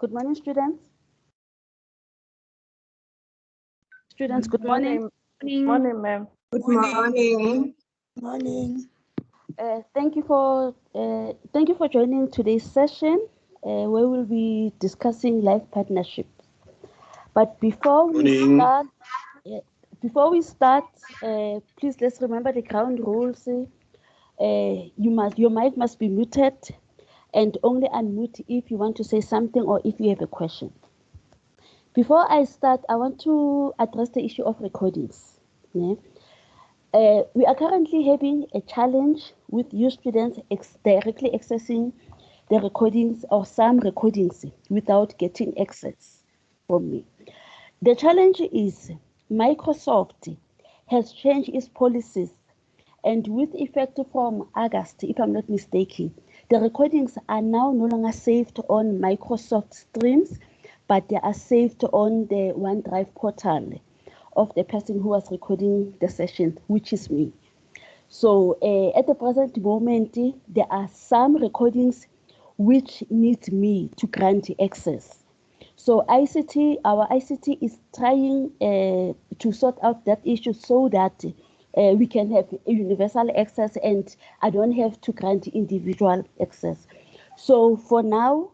Good morning, students. Students, good morning. Morning, ma'am. Good morning. Morning. Thank you for joining today's session, where we'll be discussing life partnerships. But before we start, please let's remember the ground rules. Your mic must be muted, and only unmute if you want to say something or if you have a question. Before I start, I want to address the issue of recordings. Yeah? We are currently having a challenge with you students directly accessing the recordings or some recordings without getting access from me. The challenge is Microsoft has changed its policies, and with effect from August, if I'm not mistaken, the recordings are now no longer saved on Microsoft Streams, but they are saved on the OneDrive portal of the person who was recording the session, which is me. So at the present moment, there are some recordings which need me to grant access. So our ICT is trying to sort out that issue so that we can have universal access and I don't have to grant individual access. So for now,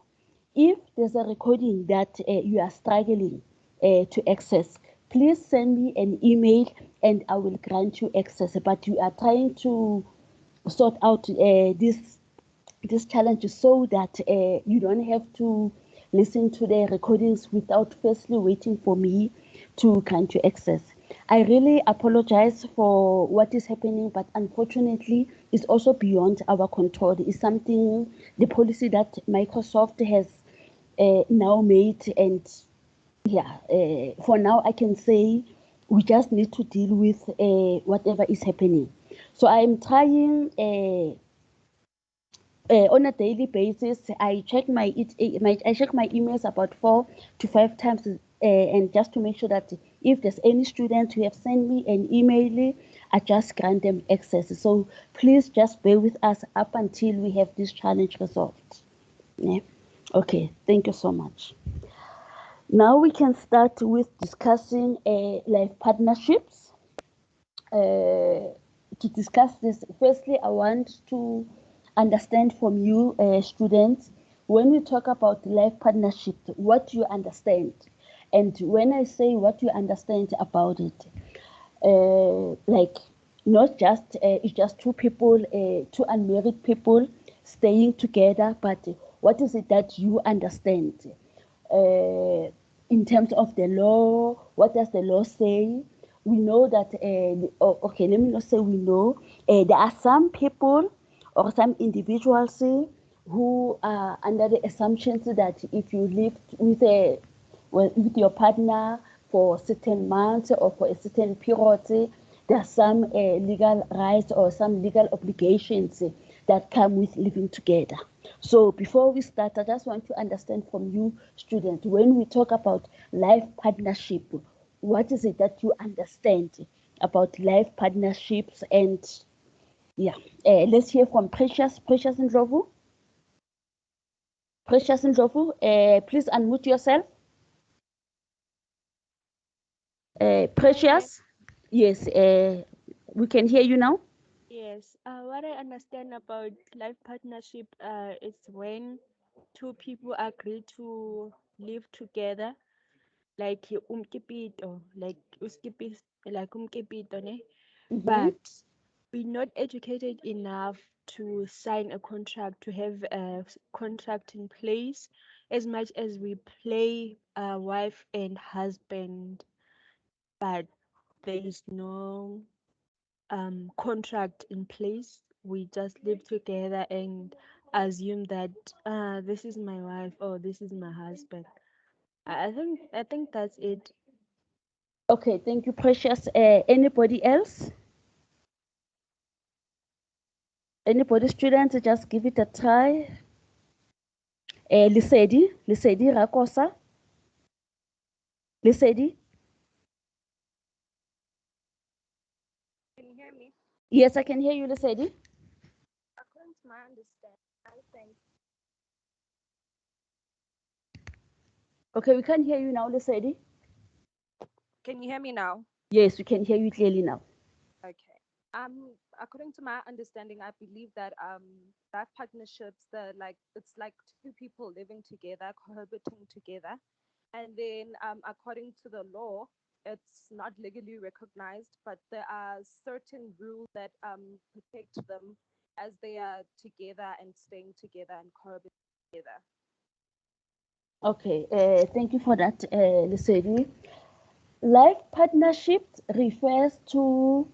if there's a recording that you are struggling to access, please send me an email and I will grant you access. But we are trying to sort out this challenge so that you don't have to listen to the recordings without firstly waiting for me to grant you access. I really apologize for what is happening, but unfortunately, it's also beyond our control. It's something, the policy that Microsoft has now made, and yeah, for now I can say we just need to deal with whatever is happening. So I'm trying on a daily basis. I check my emails about 4 to 5 times, and just to make sure that if there's any student who have sent me an email, I just grant them access. So please just bear with us up until we have this challenge resolved. Yeah. Okay, thank you so much. Now we can start with discussing life partnerships. To discuss this, firstly, I want to understand from you, students, when we talk about life partnership, what you understand. And when I say what you understand about it, like not just it's just two people, two unmarried people staying together, but what is it that you understand in terms of the law? What does the law say? We know that okay, let me not say we know, there are some people or some individuals who are under the assumptions that if you live with your partner for certain months or for a certain period, there are some legal rights or some legal obligations that come with living together. So before we start, I just want to understand from you, students, when we talk about life partnership, what is it that you understand about life partnerships? And yeah, let's hear from Precious Ndlovu. Precious Ndlovu, please unmute yourself. Precious, yes, we can hear you now. Yes, what I understand about life partnership is when two people agree to live together, like umkipito, like umkipito, ne? But we're not educated enough to sign a contract, to have a contract in place, as much as we play wife and husband, but there is no contract in place. We just live together and assume that this is my wife or this is my husband. I think that's it. Okay, thank you, Precious. Anybody else? Anybody, students, just give it a try. Lisedi Rakosa. Lisedi? Can you hear me? Yes, I can hear you, Lisedi. According to my understanding, I think Okay, we can't hear you now, Lesedi. Can you hear me now? Yes, we can hear you clearly now. Okay. According to my understanding, I believe that life partnerships, it's like two people living together, cohabiting together, and then according to the law, it's not legally recognized, but there are certain rules that protect them as they are together and staying together and cohabiting together. Okay, thank you for that, Lesedi. Life partnership refers to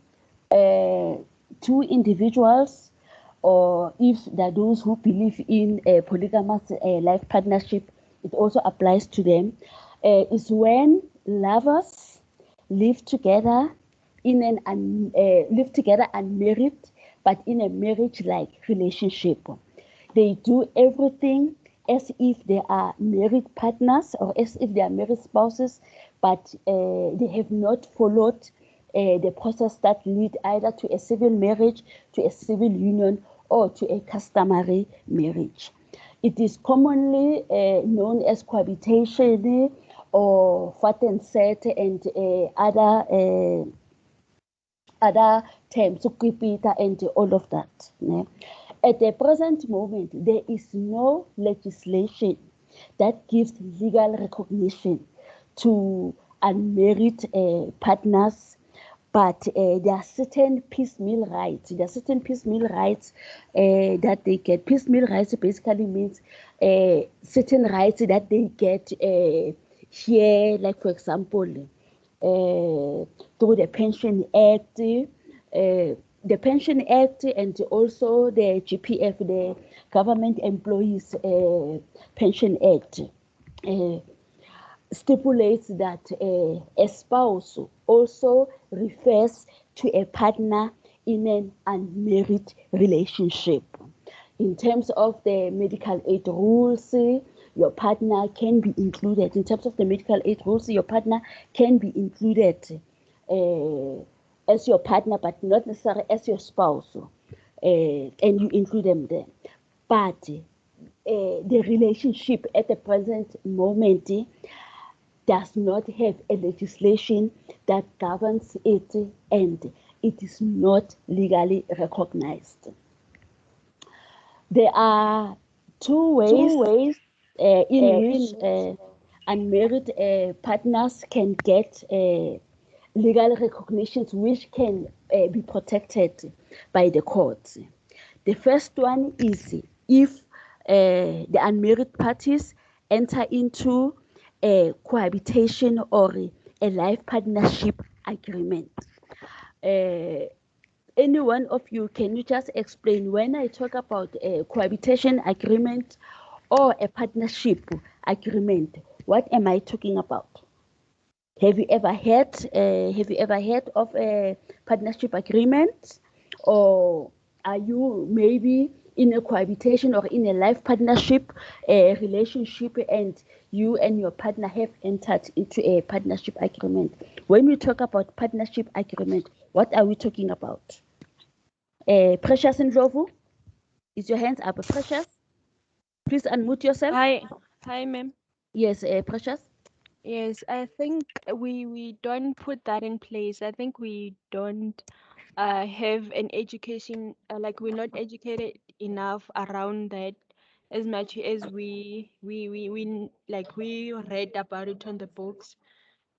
uh, two individuals, or if there are those who believe in a polygamous life partnership, it also applies to them. Is when lovers live together live together unmarried, but in a marriage-like relationship. They do everything as if they are married partners or as if they are married spouses, but they have not followed the process that lead either to a civil marriage, to a civil union, or to a customary marriage. It is commonly known as cohabitation or fat and set and other terms, ukipita and all of that. Ne? At the present moment, there is no legislation that gives legal recognition to unmarried partners, but there are certain piecemeal rights. There are certain piecemeal rights that they get. Piecemeal rights basically means certain rights that they get here, like for example, through the Pension Act, the Pension Act, and also the GPF, the Government Employees Pension Act. Uh, Stipulates that a spouse also refers to a partner in an unmarried relationship. In terms of the medical aid rules, your partner can be included. In terms of the medical aid rules, your partner can be included as your partner, but not necessarily as your spouse, and you include them there. But the relationship at the present moment does not have a legislation that governs it, and it is not legally recognized. There are two ways in which unmarried partners can get legal recognitions which can be protected by the courts. The first one is if the unmarried parties enter into a cohabitation or a life partnership agreement. Uh, any one of you, can you just explain when I talk about a cohabitation agreement or a partnership agreement, what am I talking about? Have you ever heard of a partnership agreement, or are you maybe in a cohabitation or in a life partnership relationship, and you and your partner have entered into a partnership agreement? When we talk about partnership agreement, what are we talking about? Precious Ndlovu, is your hands up? Precious, please unmute yourself. Hi, ma'am. Yes, Precious. Yes, I think we don't put that in place. I think we don't have an education, like we're not educated enough around that as much as we read about it on the books.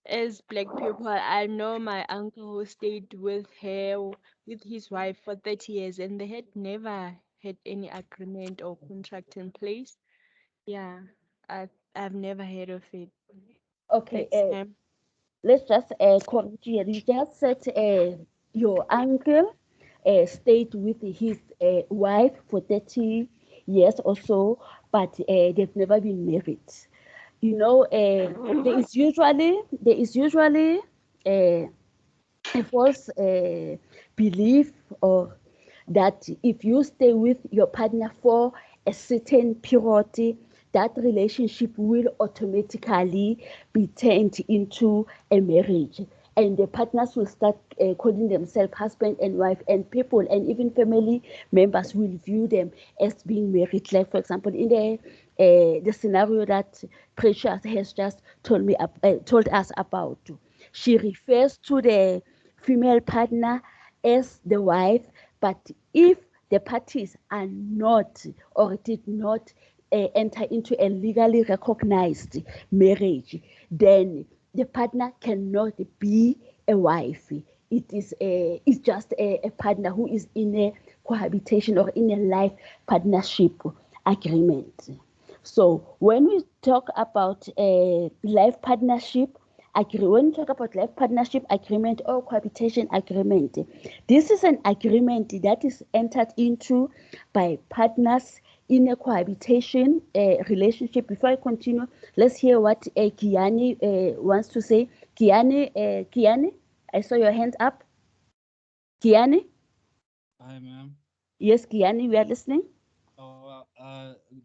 As black people, I know my uncle who stayed with with his wife for 30 years, and they had never had any agreement or contract in place. Yeah, I've never heard of it. Okay, Thanks, ma'am. let's just correct you. You just said your uncle stayed with his wife for 30 years or so, but they've never been married. You know, there is usually uh, a false belief or that if you stay with your partner for a certain period, that relationship will automatically be turned into a marriage. and the partners will start calling themselves husband and wife, and people and even family members will view them as being married. Like for example, in the scenario that Precious has just told us about, she refers to the female partner as the wife, but if the parties are not or did not enter into a legally recognized marriage, then the partner cannot be a wife. It's just a partner who is in a cohabitation or in a life partnership agreement. So when we talk about a life partnership, when we talk about life partnership agreement or cohabitation agreement, this is an agreement that is entered into by partners in a cohabitation relationship. Before I continue, let's hear what Kiani wants to say. Kiani, I saw your hand up. Kiani? Hi, ma'am. Yes, Kiani, we are listening.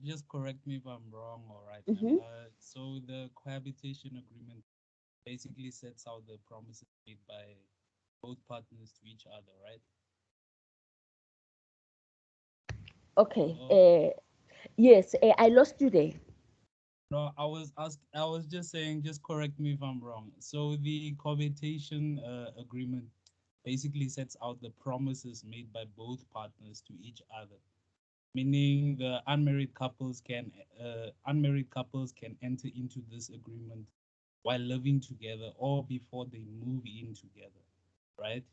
Just correct me if I'm wrong. All right, ma'am. Mm-hmm. So the cohabitation agreement basically sets out the promises made by both partners to each other, right? Okay. Oh, Yes, I lost you there. no, I was just saying, just correct me if I'm wrong. So the cohabitation agreement basically sets out the promises made by both partners to each other, meaning the unmarried couples can enter into this agreement while living together or before they move in together, right?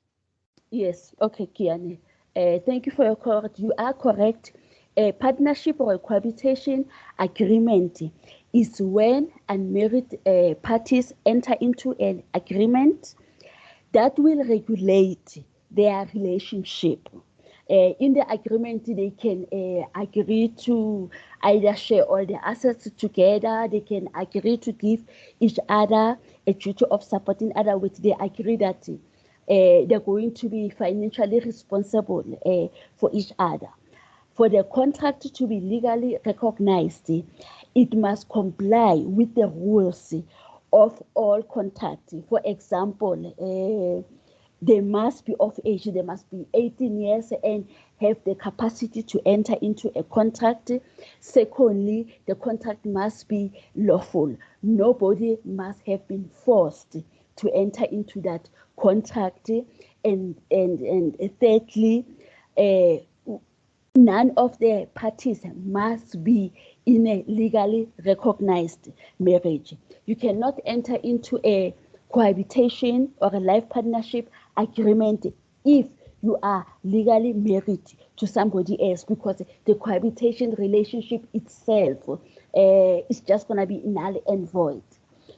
Yes, okay, Kiani. Thank you for your correct. You are correct. A partnership or a cohabitation agreement is when unmarried parties enter into an agreement that will regulate their relationship. In the agreement, they can agree to either share all the assets together. They can agree to give each other a duty of supporting other, which they agree that they're going to be financially responsible for each other. For the contract to be legally recognized, it must comply with the rules of all contracts. For example, they must be of age, they must be 18 years and have the capacity to enter into a contract. Secondly, the contract must be lawful. Nobody must have been forced to enter into that contract. And thirdly, uh, none of the parties must be in a legally recognized marriage. You cannot enter into a cohabitation or a life partnership agreement if you are legally married to somebody else, because the cohabitation relationship itself is just going to be null and void.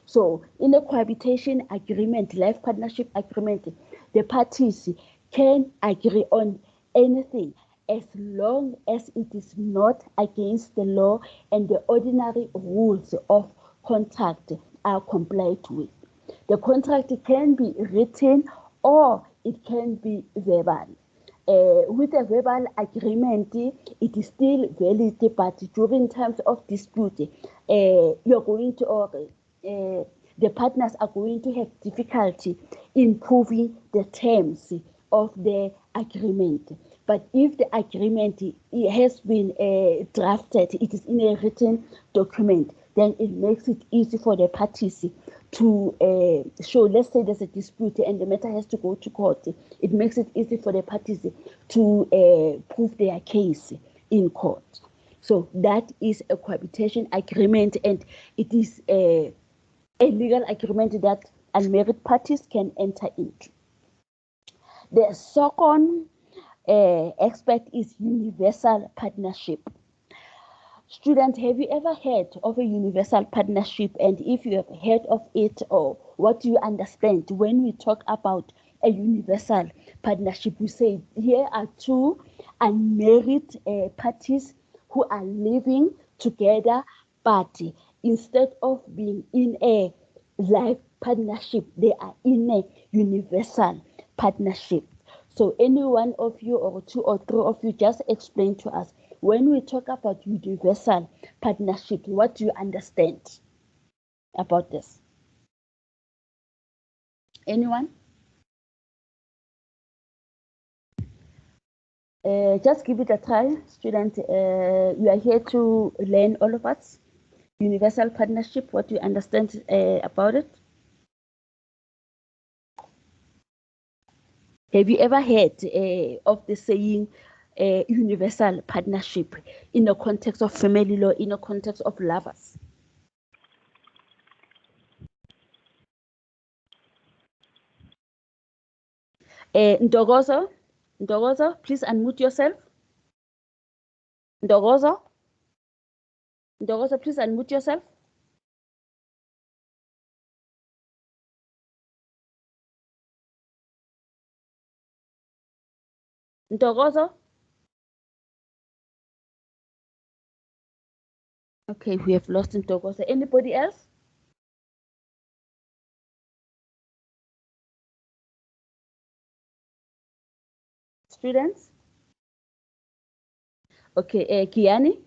So, in a cohabitation agreement, life partnership agreement, the parties can agree on anything as long as it is not against the law and the ordinary rules of contract are complied with. The contract can be written or it can be verbal. With a verbal agreement, it is still valid, but during times of dispute, you're going to, or the partners are going to have difficulty in proving the terms of the agreement. But if the agreement has been drafted, it is in a written document, then it makes it easy for the parties to show. Let's say there's a dispute and the matter has to go to court. It makes it easy for the parties to prove their case in court. So that is a cohabitation agreement, and it is a legal agreement that unmarried parties can enter into. The second aspect is universal partnership. Students, have you ever heard of a universal partnership? And if you have heard of it, or what do you understand when we talk about a universal partnership? We say here are two unmarried parties who are living together, but instead of being in a life partnership, they are in a universal partnership. So any one of you or two or three of you just explain to us, when we talk about universal partnership, what do you understand about this? Anyone? Just give it a try, student. We are here to learn, all of us. Universal partnership, what do you understand about it? Have you ever heard of the saying universal partnership in the context of family law, in the context of lovers? Ndogozo, please unmute yourself. Ndogozo, please unmute yourself. Ndogozo. Okay, we have lost Ndogozo. Anybody else? Students? Okay, Kiani?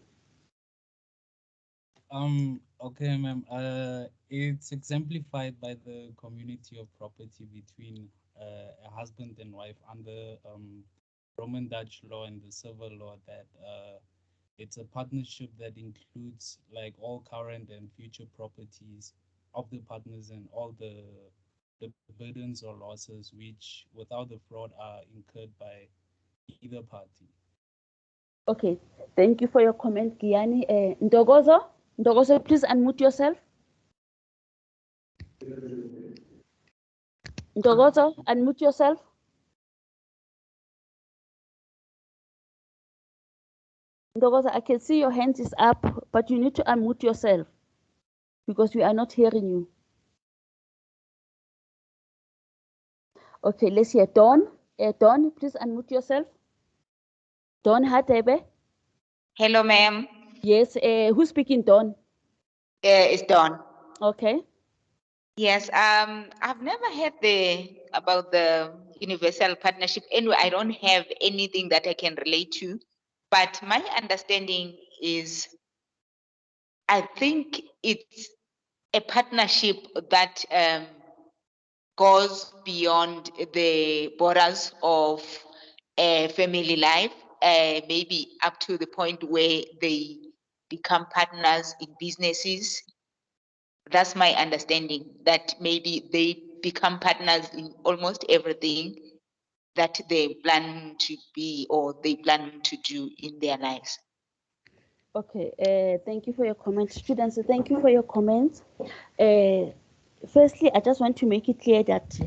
Okay, ma'am. It's exemplified by the community of property between a husband and wife under Roman Dutch law and the civil law that it's a partnership that includes like all current and future properties of the partners and all the burdens or losses which without the fraud are incurred by either party. Okay, thank you for your comment, Kiani. Ndogozo, please unmute yourself. Ndogozo, unmute yourself. Ndogozo, I can see your hand is up, but you need to unmute yourself because we are not hearing you. Okay, let's hear Dawn. Dawn, please unmute yourself. Dawn Hatebe. Hello, ma'am. Yes, who's speaking, Dawn? It's Dawn. Okay. Yes, I've never heard about the universal partnership. Anyway, I don't have anything that I can relate to, but my understanding is, I think it's a partnership that goes beyond the borders of family life, maybe up to the point where they become partners in businesses. That's my understanding, that maybe they become partners in almost everything that they plan to be or they plan to do in their lives. Okay, thank you for your comments. Students, thank you for your comments. Firstly, I just want to make it clear that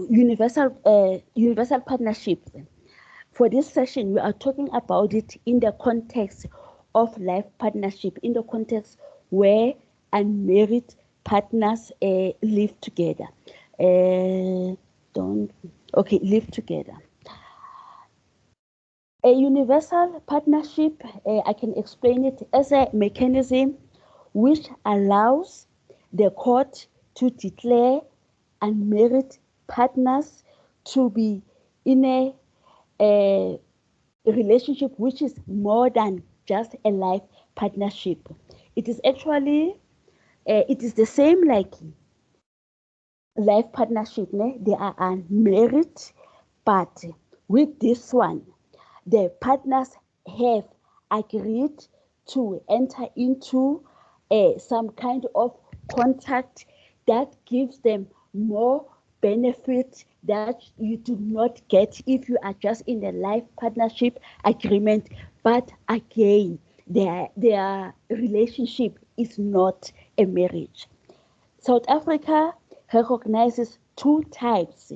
universal partnership, for this session, we are talking about it in the context of life partnership, in the context where unmarried partners live together. Live together. A universal partnership, I can explain it as a mechanism which allows the court to declare unmarried partners to be in a relationship which is more than just a life partnership. It is actually, it is the same like life partnership. They are unmarried, but with this one, the partners have agreed to enter into some kind of contract that gives them more benefit that you do not get if you are just in the life partnership agreement. But again, their relationship is not a marriage. South Africa recognizes two types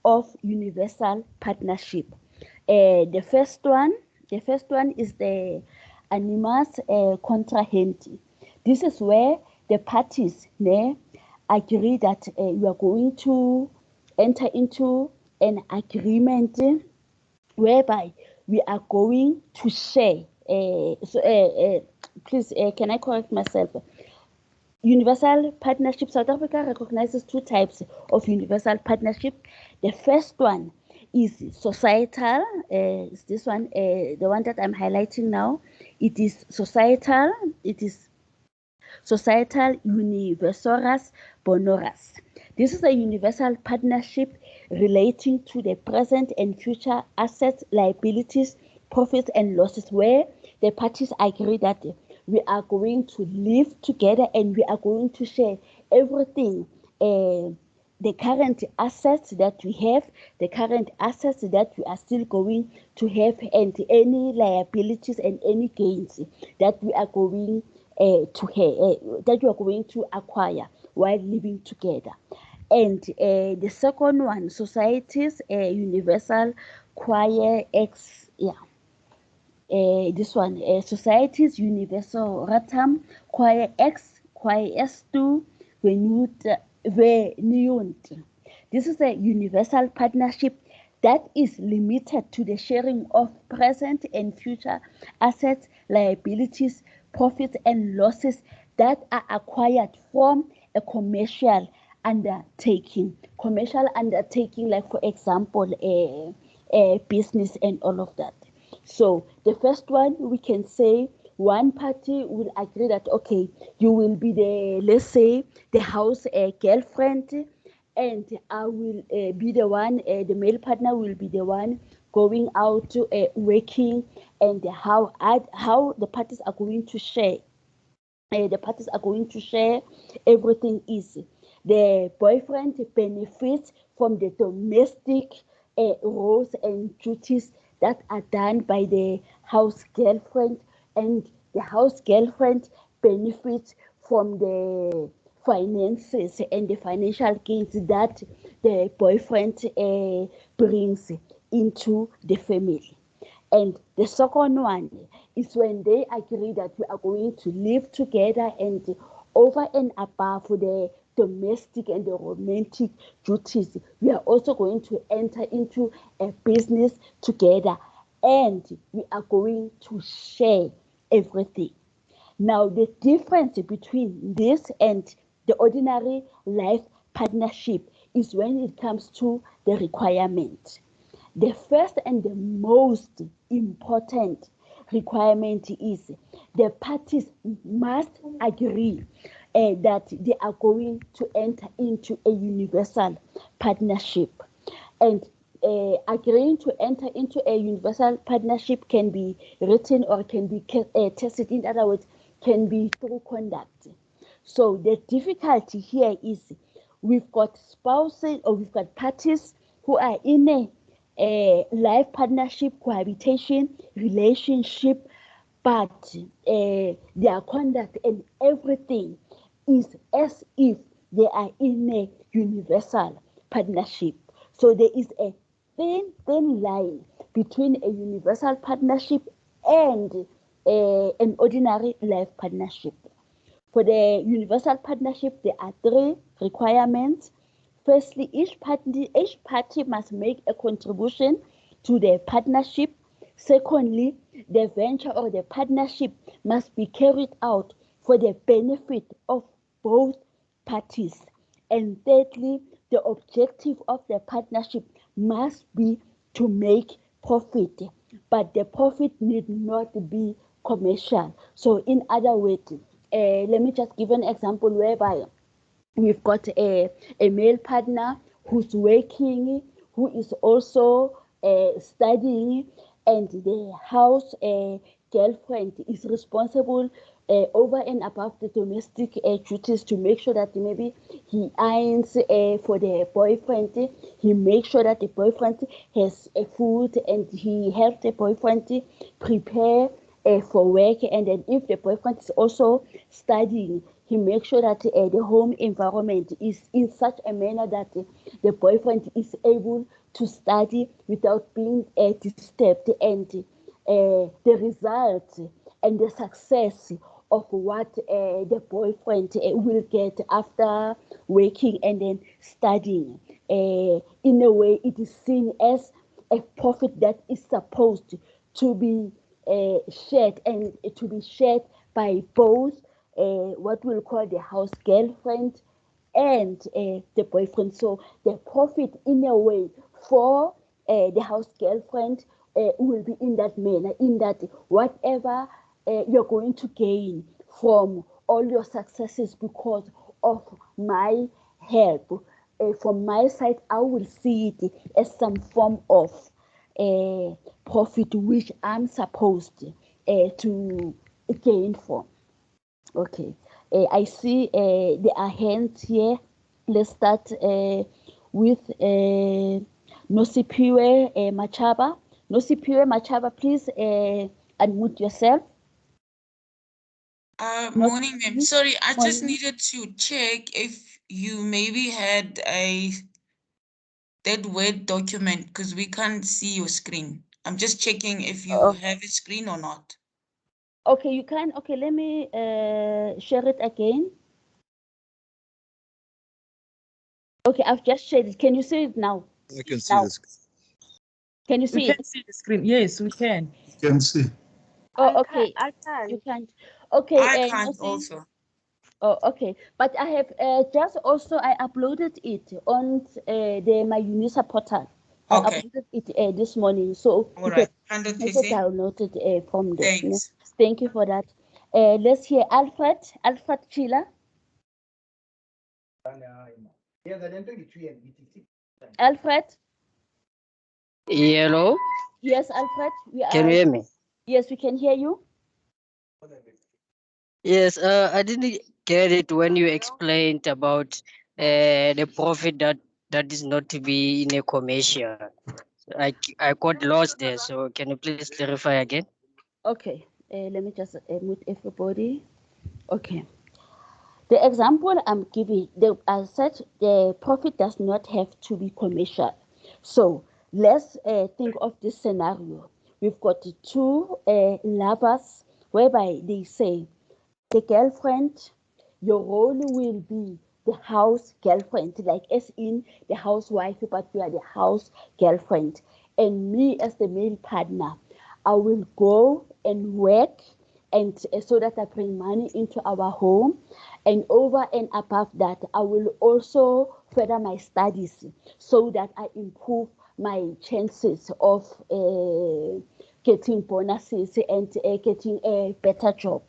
of universal partnership. The first one is the animus contrahendi. This is where the parties agree that we are going to enter into an agreement whereby we are going to share. Please, can I correct myself? Universal partnership. South Africa recognizes two types of universal partnership. The first one is societal. Is this one, the one that I'm highlighting now? It is societal. It is societal universalis bonoris. This is a universal partnership relating to the present and future assets, liabilities, profits, and losses, where the parties agree that we are going to live together and we are going to share everything. The current assets that we have, the current assets that we are still going to have, and any liabilities and any gains that we are going to have, that we are going to acquire while living together. And the second one, society's universal choir X, yeah. This one, society's universal ratam choir X, choir S2, venute. This is a universal partnership that is limited to the sharing of present and future assets, liabilities, profits, and losses that are acquired from a commercial undertaking. Commercial undertaking, like for example, a business and all of that. So the first one, we can say one party will agree that, okay, you will be the, let's say, the house girlfriend, and I will be the one, the male partner will be the one going out to working, and how the parties are going to share. The parties are going to share everything easy. The boyfriend benefits from the domestic roles and duties that are done by the house girlfriend, and the house girlfriend benefits from the finances and the financial gains that the boyfriend brings into the family. And the second one is when they agree that we are going to live together, and over and above the domestic and the romantic duties, we are also going to enter into a business together, and we are going to share everything. Now, the difference between this and the ordinary life partnership is when it comes to the requirement. The first and the most important requirement is the parties must agree that they are going to enter into a universal partnership. And agreeing to enter into a universal partnership can be written or can be tested. In other words, can be through conduct. So the difficulty here is we've got spouses or we've got parties who are in a life partnership, cohabitation, relationship, but their conduct and everything is as if they are in a universal partnership. So there is a thin line between a universal partnership and an ordinary life partnership. For the universal partnership, there are three requirements. Firstly, each party must make a contribution to the partnership. Secondly, the venture or the partnership must be carried out for the benefit of both parties. And thirdly, the objective of the partnership must be to make profit, but the profit need not be commercial. So, in other words, let me just give an example whereby we've got a male partner who's working, who is also studying, and the house girlfriend is responsible over and above the domestic duties to make sure that maybe he irons for the boyfriend, he makes sure that the boyfriend has food, and he helps the boyfriend prepare for work. And then if the boyfriend is also studying, he makes sure that the home environment is in such a manner that the boyfriend is able to study without being disturbed, and the result and the success of what the boyfriend will get after working and then studying. In a way, it is seen as a profit that is supposed to be shared, and to be shared by both what we'll call the house girlfriend and the boyfriend. So the profit, in a way, for the house girlfriend will be in that manner, in that whatever you're going to gain from all your successes because of my help, from my side, I will see it as some form of profit which I'm supposed to gain from. Okay, I see there are hands here. Let's start with Nosipiwe Machaba. Nosipiwe Machaba, please unmute yourself. Morning, ma'am. Sorry, I just Morning. needed to check if you maybe had that Word document because we can't see your screen. I'm just checking if you have a screen or not. Okay, you can. Okay, let me share it again. Okay, I've just shared it. Can you see it now? I can see the screen. Can you We see can it? see the screen. Yes, we can. Can see. Oh, okay. I can't. You can't. Okay, I can't Nosi. also. Oh, okay. But I have just also I uploaded it on my UNISA portal. I Okay. uploaded it this morning, so All you right. can 100%. also download it from there. Yeah. Thanks. Thank you for that. Let's hear Alfred. Alfred Chila. Alfred. Hello, Yes, Alfred. We can you are. hear me? Yes, we can hear you. Yes, I didn't get it when you explained about the profit that is not to be in a commercial. I got lost there, so can you please clarify again? Okay. Let me just mute everybody. Okay. The example I'm giving, I said the profit does not have to be commercial. So let's think of this scenario. We've got two lovers whereby they say, the girlfriend, your role will be the house girlfriend, like as in the housewife, but you are the house girlfriend. And me as the male partner, I will go and work and so that I bring money into our home. And over and above that, I will also further my studies so that I improve my chances of getting bonuses and getting a better job.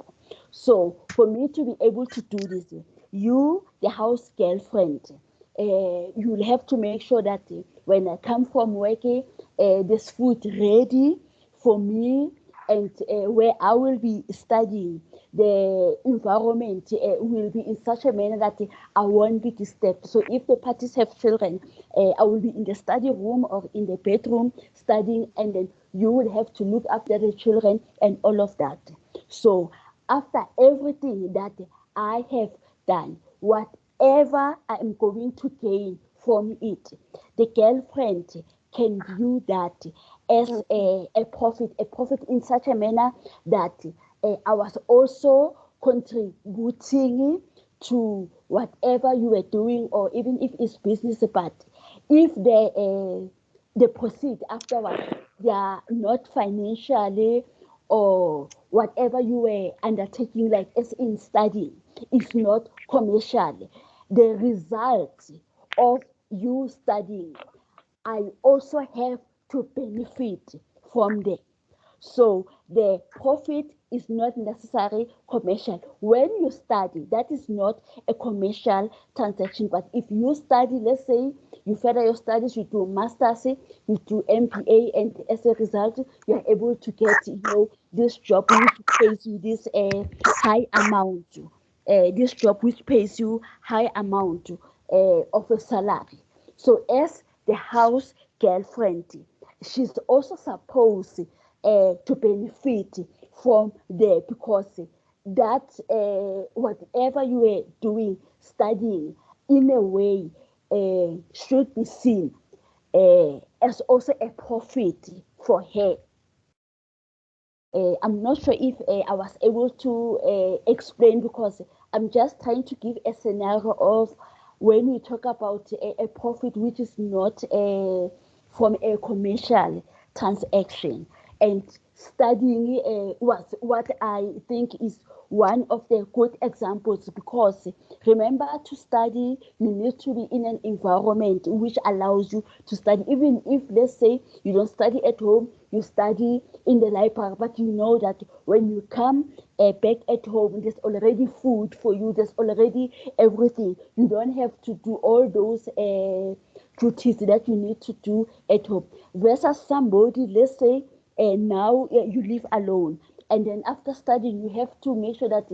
So for me to be able to do this, you, the house girlfriend, you'll have to make sure that when I come from working, there's food ready for me and where I will be studying. The environment will be in such a manner that I won't be disturbed. So if the parties have children, I will be in the study room or in the bedroom studying, and then you will have to look after the children and all of that. So after everything that I have done, whatever I am going to gain from it, the girlfriend can view that as a profit in such a manner that I was also contributing to whatever you were doing, or even if it's business, but if the proceed afterwards, they are not financially or whatever you were undertaking, like as in studying, is not commercial. The result of you studying, I also have to benefit from them. So the profit is not necessarily commercial. When you study, that is not a commercial transaction. But if you study, let's say you further your studies, you do masters, you do MBA, and as a result, you are able to get this job which pays you this high amount. This job which pays you high amount of a salary. So as the house girlfriend, she's also supposed to benefit from there, because that whatever you are doing, studying, in a way should be seen as also a profit for her. I'm not sure if I was able to explain, because I'm just trying to give a scenario of when we talk about a profit which is not from a commercial transaction. And studying was what I think is one of the good examples, because remember, to study, you need to be in an environment which allows you to study. Even if, let's say, you don't study at home, you study in the library, but you know that when you come back at home, there's already food for you, there's already everything. You don't have to do all those duties that you need to do at home. Versus somebody, let's say, now you live alone, and then after studying, you have to make sure that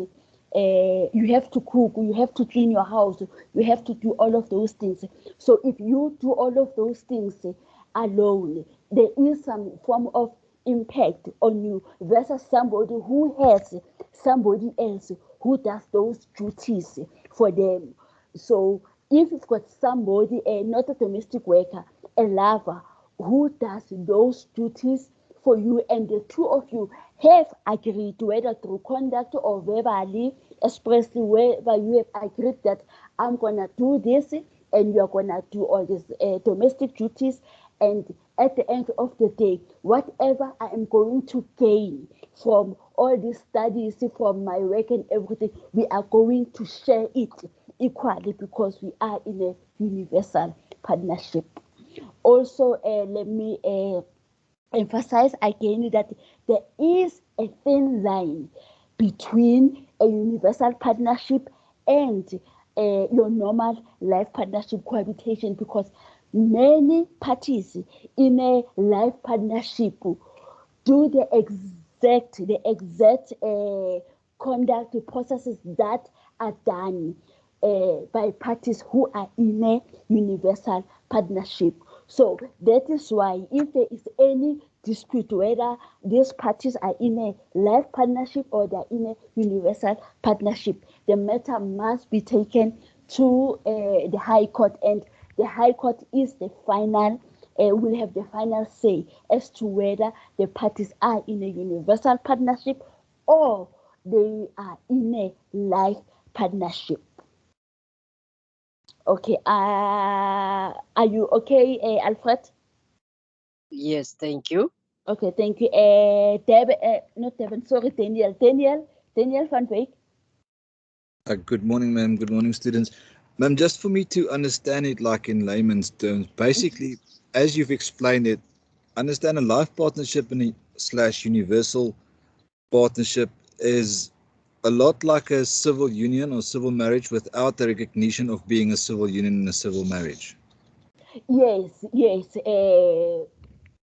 you have to cook, you have to clean your house, you have to do all of those things. So if you do all of those things alone, there is some form of impact on you versus somebody who has somebody else who does those duties for them. So if you've got somebody, not a domestic worker, a lover, who does those duties for you, and the two of you have agreed, whether through conduct or verbally, expressly, wherever you have agreed that I'm gonna do this and you're gonna do all these domestic duties, and at the end of the day, whatever I am going to gain from all these studies, from my work and everything, we are going to share it equally because we are in a universal partnership. Also, let me emphasize again that there is a thin line between a universal partnership and your normal life partnership cohabitation, because many parties in a life partnership do the exact conduct processes that are done by parties who are in a universal partnership. So that is why if there is any dispute whether these parties are in a life partnership or they are in a universal partnership, the matter must be taken to the High Court, and the High Court is the final, will have the final say as to whether the parties are in a universal partnership or they are in a life partnership. Okay, are you okay, Alfred? Yes, thank you. Okay, thank you. Not Devin, sorry, Daniel van Wyk. Good morning, ma'am. Good morning, students. Ma'am, just for me to understand it like in layman's terms, basically, as you've explained it, understand a life partnership and a slash universal partnership is a lot like a civil union or civil marriage without the recognition of being a civil union and a civil marriage. Yes, yes.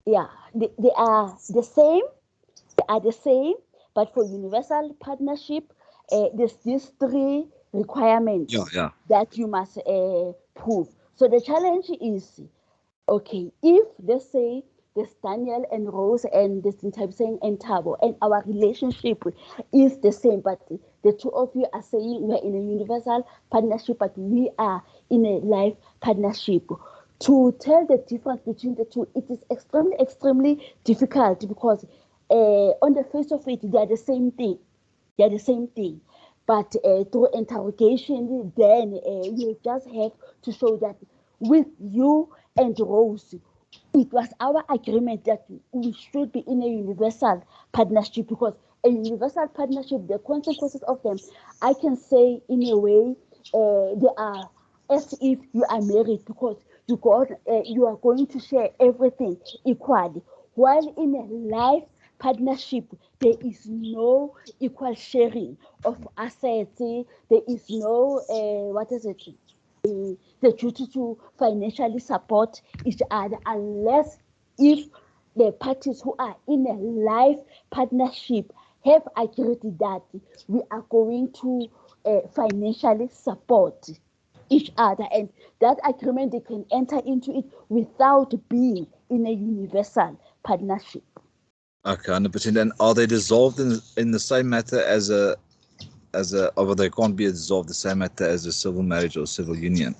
Yeah, they are the same. They are the same, but for universal partnership, there's these three requirements Yeah, yeah. that you must prove. So the challenge is, okay, if let's say there's Daniel and Rose and this saying and Tabo, and our relationship is the same, but the two of you are saying we're in a universal partnership, but we are in a life partnership. To tell the difference between the two, it is extremely difficult because on the face of it, they are the same thing. They are the same thing. But through interrogation, then you just have to show that with you and Rose, it was our agreement that we should be in a universal partnership, because a universal partnership, the consequences of them, I can say in a way, they are as if you are married, because you are going to share everything equally. While in a life partnership, there is no equal sharing of assets. There is no what is it? The duty to financially support each other, unless if the parties who are in a life partnership have agreed that we are going to financially support each other, and that agreement they can enter into it without being in a universal partnership. Okay, 100%. And are they dissolved in the same matter or they can't be dissolved the same matter as a civil marriage or civil union?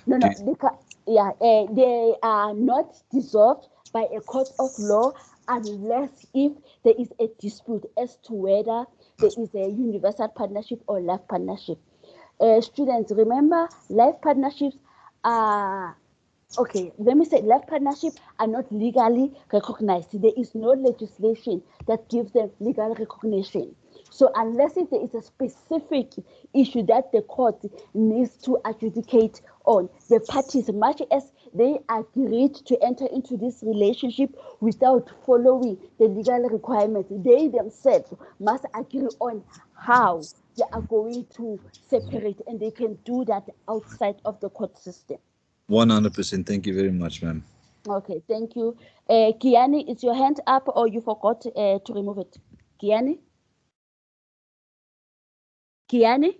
No, Do no, they are not dissolved by a court of law unless if there is a dispute as to whether there is a universal partnership or life partnership. Students, remember, life partnerships are okay. Let me say, life partnerships are not legally recognized. There is no legislation that gives them legal recognition. So unless if there is a specific issue that the court needs to adjudicate on, the parties, much as they agreed to enter into this relationship without following the legal requirements, they themselves must agree on how they are going to separate, and they can do that outside of the court system. 100%. Thank you very much, ma'am. Okay, thank you. Kiani, is your hand up or you forgot to remove it? Kiani? Kiani?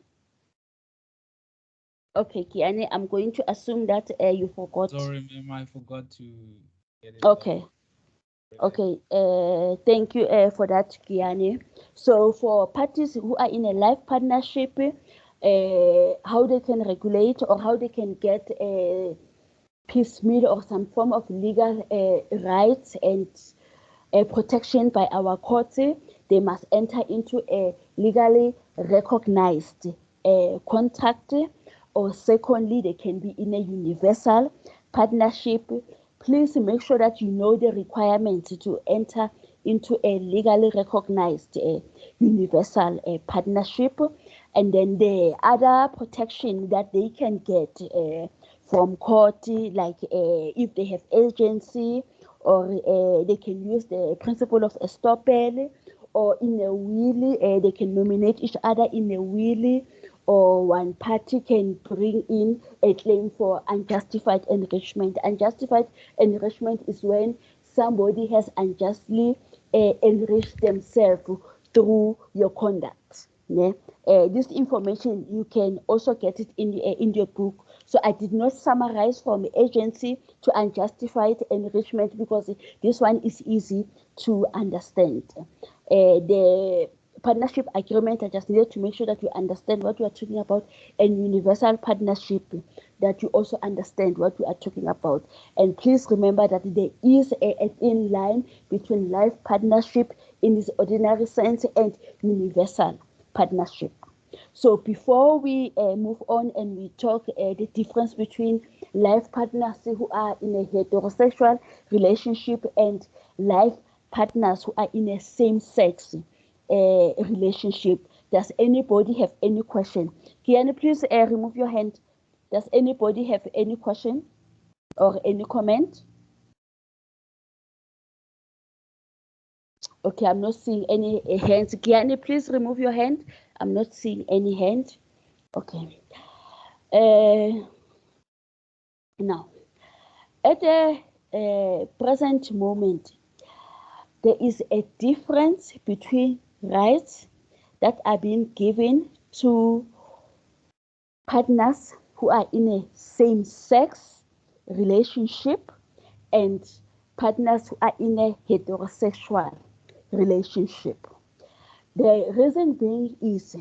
Okay, Kiani, I'm going to assume that you forgot. Sorry, ma'am, I forgot to get it. Okay. Okay, thank you for that, Kiani. So for parties who are in a life partnership, how they can regulate or how they can get a piecemeal or some form of legal rights and protection by our courts, they must enter into a legally recognized contract, or secondly, they can be in a universal partnership. Please make sure that you know the requirements to enter into a legally recognized universal partnership, and then the other protection that they can get from court, like if they have agency, or they can use the principle of estoppel, or in a will, they can nominate each other in a will, or one party can bring in a claim for unjustified enrichment. Unjustified enrichment is when somebody has unjustly enriched themselves through your conduct. Yeah? This information, you can also get it in your book. So I did not summarize from agency to unjustified enrichment because this one is easy to understand. The partnership agreement, I just needed to make sure that you understand what you are talking about, and universal partnership, that you also understand what we are talking about. And please remember that there is a thin line between life partnership in its ordinary sense and universal partnership. So before we move on and we talk the difference between life partners who are in a heterosexual relationship and life partners who are in a same-sex relationship, does anybody have any question? Can you please remove your hand? Does anybody have any question or any comment? Okay, I'm not seeing any hands. Can you please remove your hand? I'm not seeing any hand. Okay. Now, at the present moment, there is a difference between rights that are being given to partners who are in a same-sex relationship and partners who are in a heterosexual relationship. The reason being is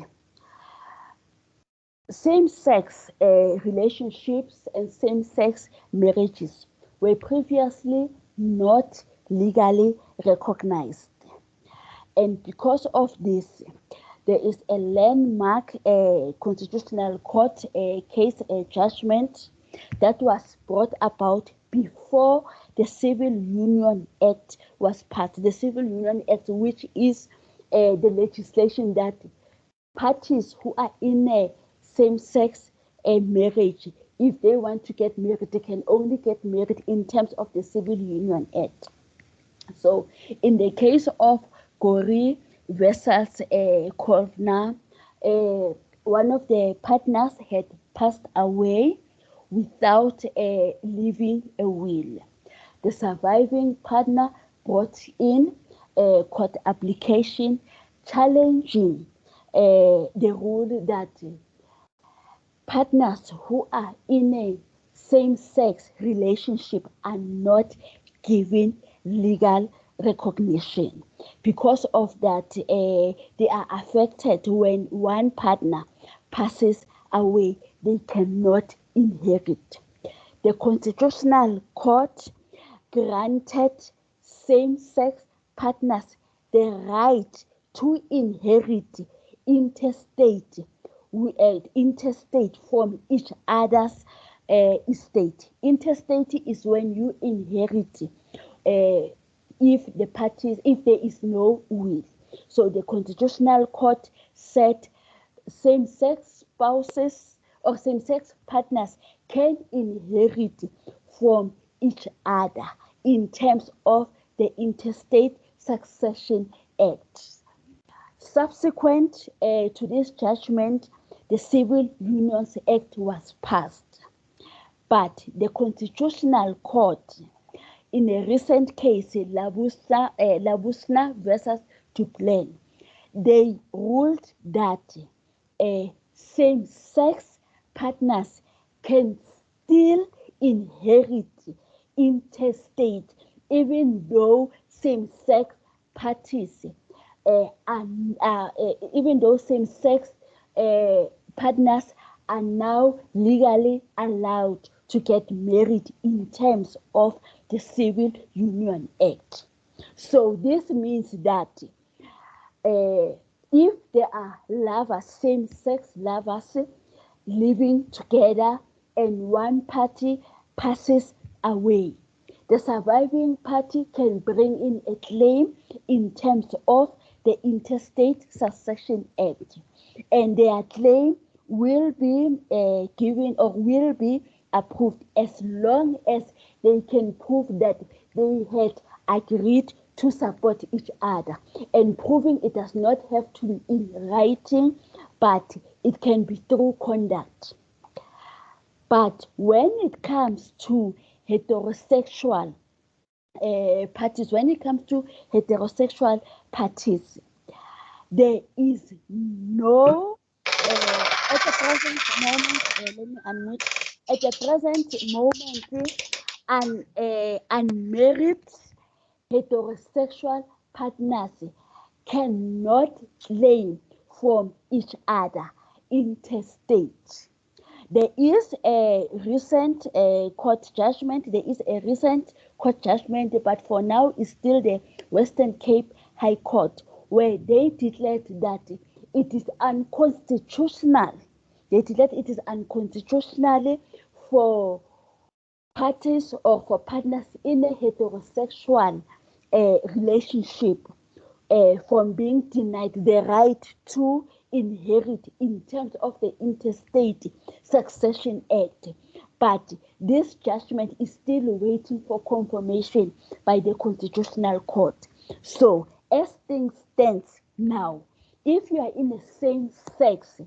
same-sex relationships and same-sex marriages were previously not legally recognized. And because of this, there is a landmark constitutional court case judgment that was brought about before the Civil Union Act was passed. The Civil Union Act, which is the legislation that parties who are in a same-sex marriage, if they want to get married, they can only get married in terms of the Civil Union Act. So in the case of Gori versus Kovna, one of the partners had passed away without leaving a will. The surviving partner brought in a court application challenging the rule that partners who are in a same-sex relationship are not given legal recognition. Because of that, they are affected when one partner passes away, they cannot inherit. The Constitutional Court granted same-sex partners the right to inherit interstate from each other's estate. Interstate is when you inherit if there is no will. So the Constitutional Court said same-sex spouses or same-sex partners can inherit from each other in terms of the Interstate Succession Act. Subsequent to this judgment, the Civil Unions Act was passed. But the Constitutional Court, in a recent case, Labusna versus Duplan, they ruled that same-sex partners can still inherit interstate, even though same-sex parties even though same-sex partners are now legally allowed to get married in terms of the Civil Union Act. So this means that if there are lovers, same-sex lovers living together and one party passes away, the surviving party can bring in a claim in terms of the Interstate Succession Act, and their claim will be given or will be approved as long as they can prove that they had agreed to support each other. And proving it does not have to be in writing, but it can be through conduct. But when it comes to heterosexual parties, there is no, at the present moment, let me unmute, at the present moment, unmarried heterosexual partners cannot claim from each other interstate. There is a recent court judgment. But for now, it's still the Western Cape High Court, where they declared that it is unconstitutional. They declared it is unconstitutional for parties or for partners in a heterosexual relationship from being denied the right to inherit in terms of the Interstate Succession Act. But this judgment is still waiting for confirmation by the Constitutional Court. So, as things stand now, if you are in a same-sex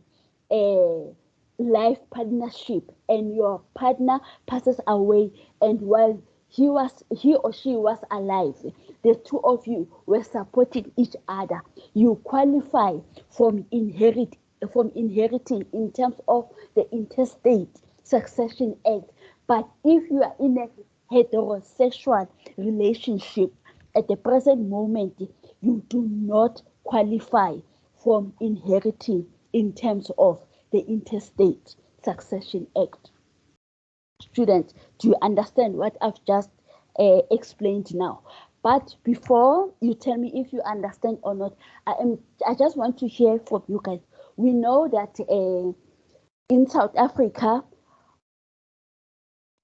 life partnership and your partner passes away, and while he or she was alive, the two of you were supporting each other, you qualify from inheriting in terms of the Interstate Succession Act. But if you are in a heterosexual relationship at the present moment, you do not qualify from inheriting in terms of the Interstate Succession Act. Students, do you understand what I've just explained now? But before you tell me if you understand or not, I just want to hear from you guys. We know that in South Africa,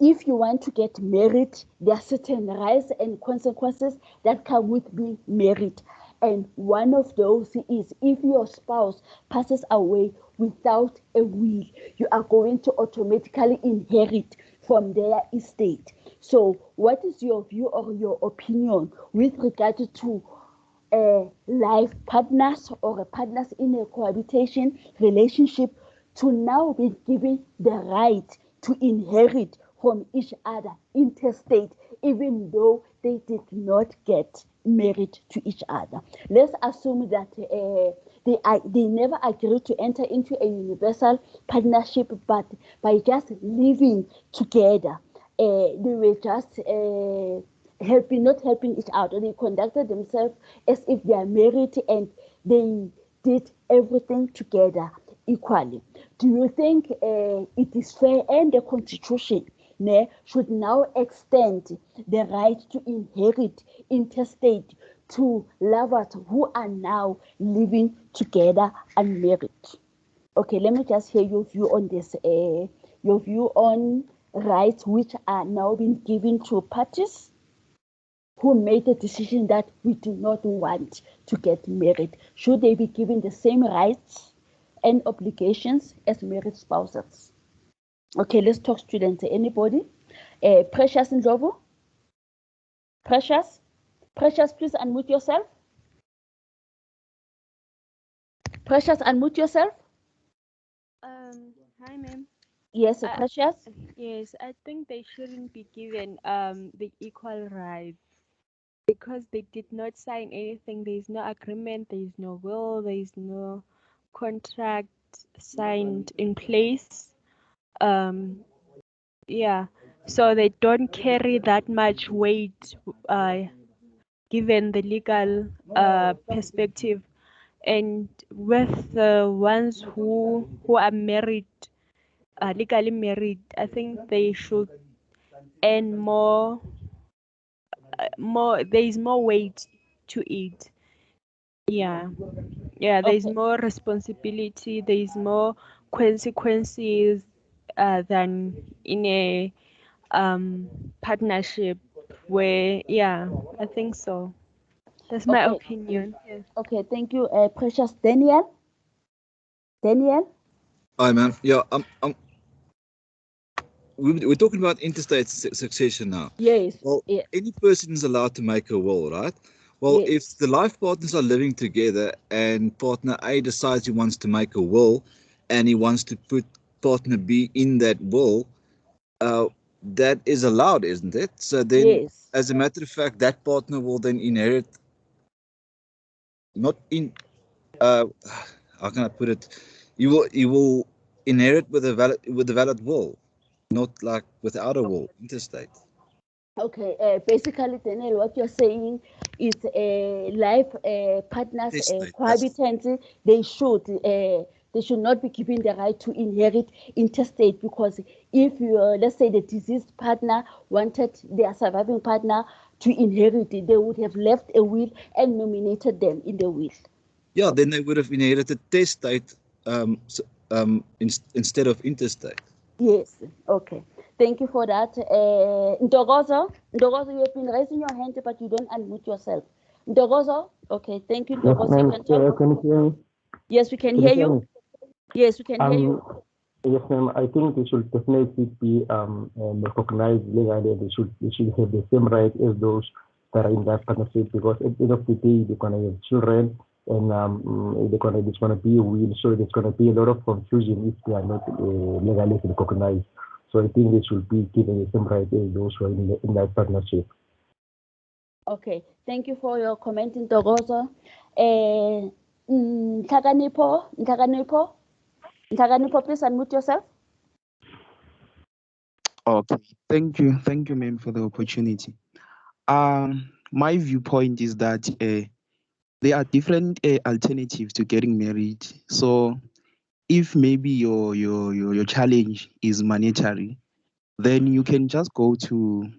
if you want to get married, there are certain rights and consequences that come with being married. And one of those is if your spouse passes away without a will, you are going to automatically inherit from their estate. So what is your view or your opinion with regard to life partners or partners in a cohabitation relationship to now be given the right to inherit from each other interstate, even though they did not get married to each other? Let's assume that they never agreed to enter into a universal partnership, but by just living together, they were just not helping each other. They conducted themselves as if they are married and they did everything together equally. Do you think it is fair, and the Constitution should now extend the right to inherit interstate to lovers who are now living together unmarried? Okay, let me just hear your view on this. Your view on rights which are now being given to parties who made the decision that we do not want to get married, should they be given the same rights and obligations as married spouses? Okay, let's talk students. Anybody? Precious Ndlovu? Precious? Precious, please unmute yourself. Precious, unmute yourself. Hi, ma'am. Yes, I, Precious. yes, I think they shouldn't be given the equal rights because they did not sign anything. There is no agreement. There is no will. There is no contract signed in place. Yeah, so they don't carry that much weight given the legal perspective. And with the ones who are married, legally married, I think they should earn more. There is more weight to it. Yeah, yeah. There is Okay. more responsibility. There is more consequences than in a partnership where, yeah, I think so. That's my Okay. opinion. Yes. Okay. Thank you, Precious. Daniel. Daniel. Hi, man. Yeah, we're talking about interstate succession now. Yes. Well, Yeah. any person is allowed to make a will, right? Well, if Yes. the life partners are living together and partner A decides he wants to make a will and he wants to put partner B in that will, uh, that is allowed, isn't it? So then, Yes. as a matter of fact, that partner will then inherit, not in, uh, how can I put it? You will inherit with a valid will, not like without a will, interstate. Okay, basically, Daniel, what you're saying is life partners, Interstate. That's cohabitants, they should not be given the right to inherit interstate, because if you, let's say, the deceased partner wanted their surviving partner to inherit it, they would have left a will and nominated them in the will. yeah. Then they would have inherited testate instead of interstate. Yes, okay. Thank you for that. Ndogozo, you have been raising your hand, but you don't unmute yourself. Ndogozo, okay, thank you, Yes, Ndogozo. You ma'am. can talk. Can you hear me? Yes, we can Can you hear hear you. me? Yes, we can hear you. Yes, ma'am. I think they should definitely be recognized legally. They should have the same right as those that are in that partnership, because at the end of the day, they're gonna have children, and there's gonna be a will. So there's gonna be a lot of confusion if they are not legally recognized. So I think they should be given the same right as those who are in that partnership. Okay, thank you for your comment, Ndogozo. Ntaganipo, please unmute yourself. Okay, thank you, ma'am, for the opportunity. My viewpoint is that there are different alternatives to getting married. So, if maybe your challenge is monetary, then you can just go to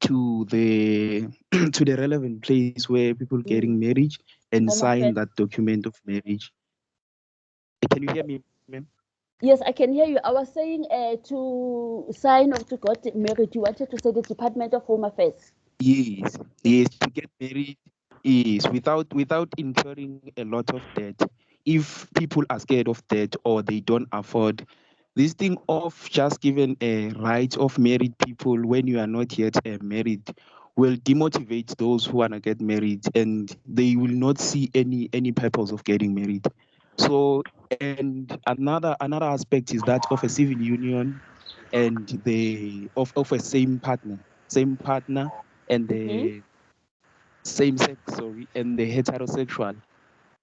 the to the relevant place where people getting married and Home sign affairs. that document of marriage. Can you hear me, ma'am? Yes, I can hear you. I was saying to sign or to get married, you wanted to say the Department of Home Affairs. Yes, yes, to get married is without incurring a lot of debt. If people are scared of debt or they don't afford this thing of just giving a right of married people when you are not yet married will demotivate those who wanna get married, and they will not see any purpose of getting married. So, and another aspect is that of a civil union and of a same partner and Mm-hmm. the same sex, sorry, and the heterosexual.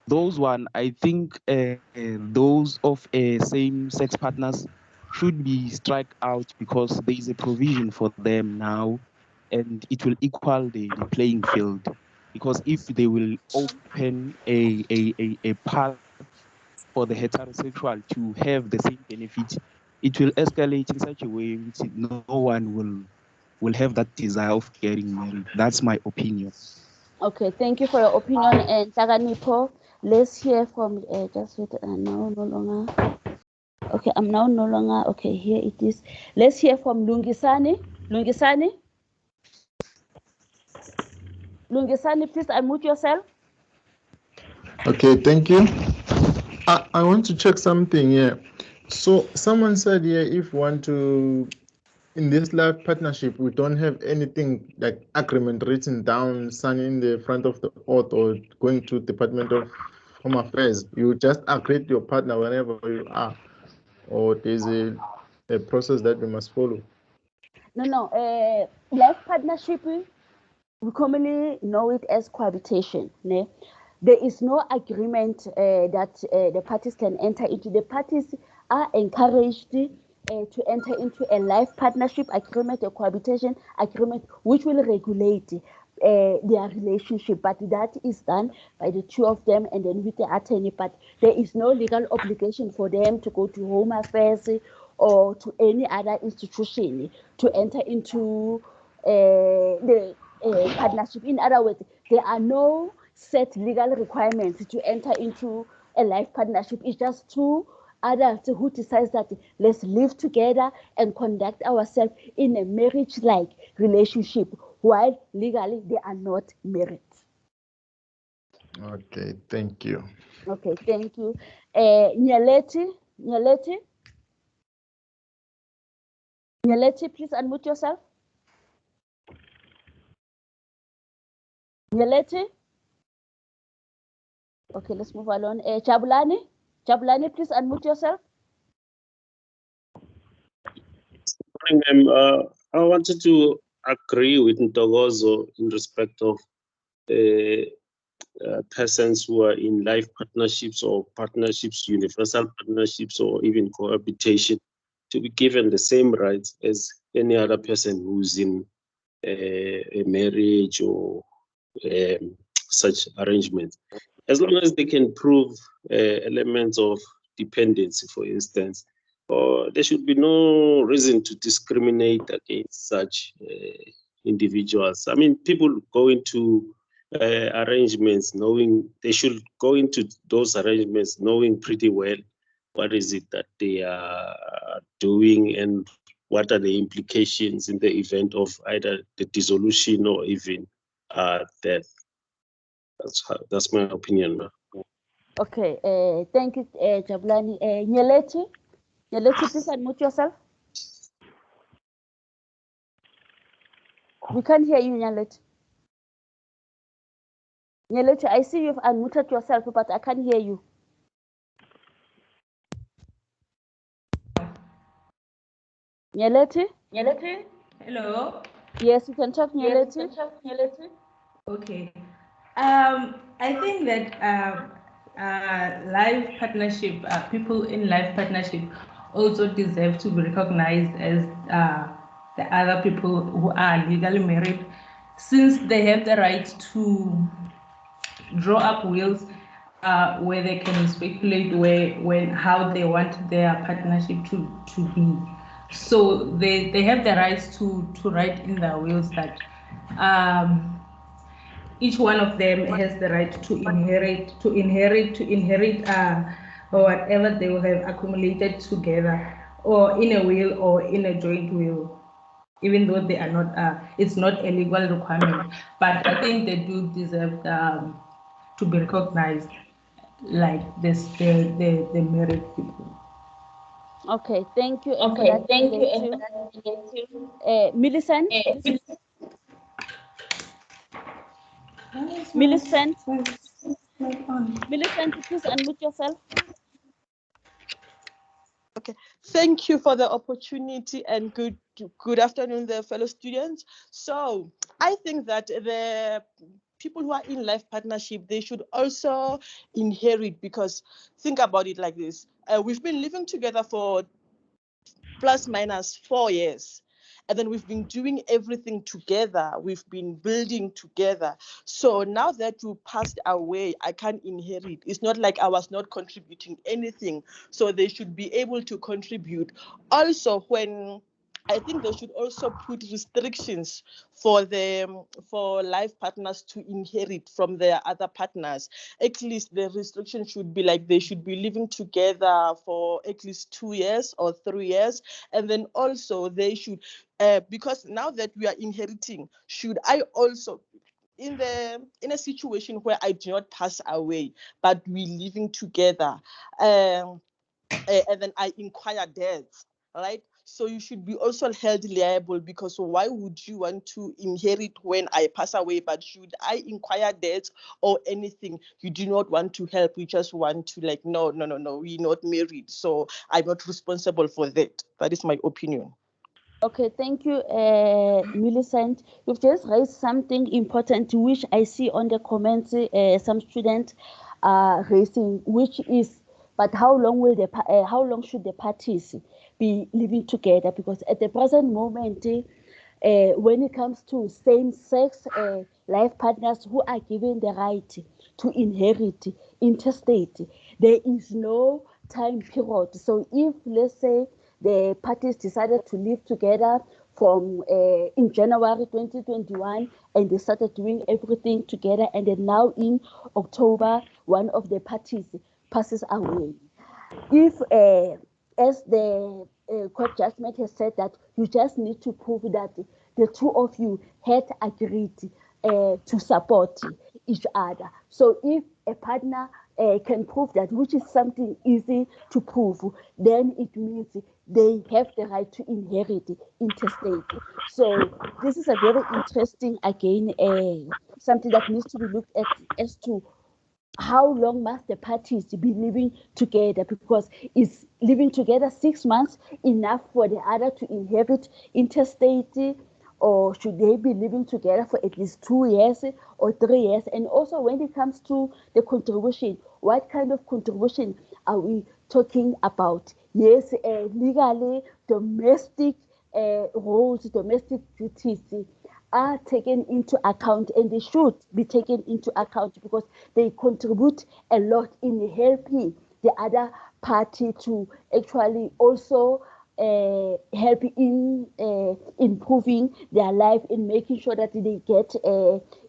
Those one, I think, those of same sex partners should be strike out because there is a provision for them now, and it will equal the playing field. Because if they will open a path for the heterosexual to have the same benefit, it will escalate in such a way which no one will have that desire of getting married. That's my opinion. Okay, thank you for your opinion. And Taganipo, let's hear from just wait. Now no longer. Okay, I'm now no longer. Okay, here it is. Let's hear from Lungisani. Lungisani. Lungisani, please unmute yourself. Okay, thank you. I want to check something here. So someone said here, if want to, in this life partnership, we don't have anything like agreement written down, signed in the front of the oath or going to Department of Home Affairs. You just agree to your partner whenever you are, or there's a process that we must follow. No. Life partnership, we commonly know it as cohabitation. Ne? There is no agreement that the parties can enter into. The parties are encouraged to enter into a life partnership agreement, a cohabitation agreement, which will regulate their relationship. But that is done by the two of them and then with the attorney. But there is no legal obligation for them to go to Home Affairs or to any other institution to enter into the partnership. In other words, there are no set legal requirements to enter into a life partnership. It's just two adults who decides that let's live together and conduct ourselves in a marriage-like relationship, while legally they are not married. Okay, thank you. Okay, thank you. Nyaleti, please unmute yourself. Nyaleti. Okay, let's move along. Chabulani, please unmute yourself. I wanted to agree with Ntogozo in respect of persons who are in life partnerships or partnerships, universal partnerships, or even cohabitation, to be given the same rights as any other person who's in a marriage or such arrangements, as long as they can prove elements of dependency, for instance. Or there should be no reason to discriminate against such individuals. I mean, people go into arrangements knowing they should go into those arrangements knowing pretty well what is it that they are doing and what are the implications in the event of either the dissolution or even death. That's my opinion. Okay, thank you, Jabulani. Nyaleti, please unmute yourself. We can't hear you, Nyaleti. Nyaleti, I see you've unmuted yourself, but I can't hear you. Nyaleti? Hello. Yes, you can talk, Nyaleti. Okay. I think that life partnership, people in life partnership also deserve to be recognized as the other people who are legally married, since they have the right to draw up wills where they can speculate how they want their partnership to be. So they have the rights to write in their wills that each one of them has the right to inherit or whatever they will have accumulated together, or in a will or in a joint will, even though they are not it's not a legal requirement, but I think they do deserve to be recognized like this, the married people. Okay, thank you. And for that, Millicent. Millicent, please unmute yourself. Okay, thank you for the opportunity and good afternoon, the fellow students. So I think that the people who are in life partnership, they should also inherit, because think about it like this. We've been living together for plus minus 4 years. And then we've been doing everything together. We've been building together. So now that you passed away, I can't inherit. It's not like I was not contributing anything. So they should be able to contribute. Also, I think they should also put restrictions for life partners to inherit from their other partners. At least the restriction should be like they should be living together for at least 2 years or 3 years. And then also they should, because now that we are inheriting, should I also, in a situation where I do not pass away, but we living together, and then I inquire debts, right? So you should be also held liable, because why would you want to inherit when I pass away? But should I inquire debts or anything, you do not want to help. You just want to like, no, we're not married, so I'm not responsible for that. That is my opinion. Okay, thank you, Millicent. You've just raised something important, which I see on the comments. Some students are raising, which is, but how long will how long should the parties be living together? Because at the present moment, when it comes to same-sex life partners who are given the right to inherit interstate, there is no time period. So if, let's say, the parties decided to live together from in January 2021, and they started doing everything together, and then now in October, one of the parties passes away. If, as the court judgment has said, that you just need to prove that the two of you had agreed to support each other. So if a partner can prove that, which is something easy to prove, then it means they have the right to inherit interstate. So this is a very interesting, again, something that needs to be looked at as to how long must the parties be living together, because is living together 6 months enough for the other to inherit interstate, or should they be living together for at least 2 years or 3 years? And also, when it comes to the contribution, what kind of contribution are we talking about? Yes, legally, domestic roles, domestic duties are taken into account, and they should be taken into account, because they contribute a lot in helping the other party to actually also help in improving their life, in making sure that they get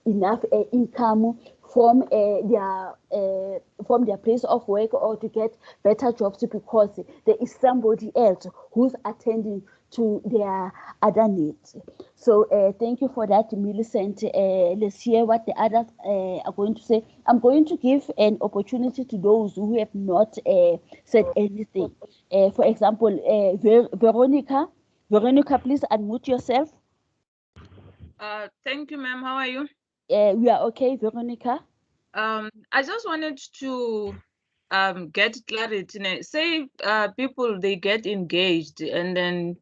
enough income from their place of work, or to get better jobs, because there is somebody else who's attending to their other needs. So thank you for that, Millicent. Let's hear what the others are going to say. I'm going to give an opportunity to those who have not said anything. For example, Veronica. Veronica, please unmute yourself. Thank you, ma'am. How are you? We are okay, Veronica. I just wanted to get clarity. Say people, they get engaged and then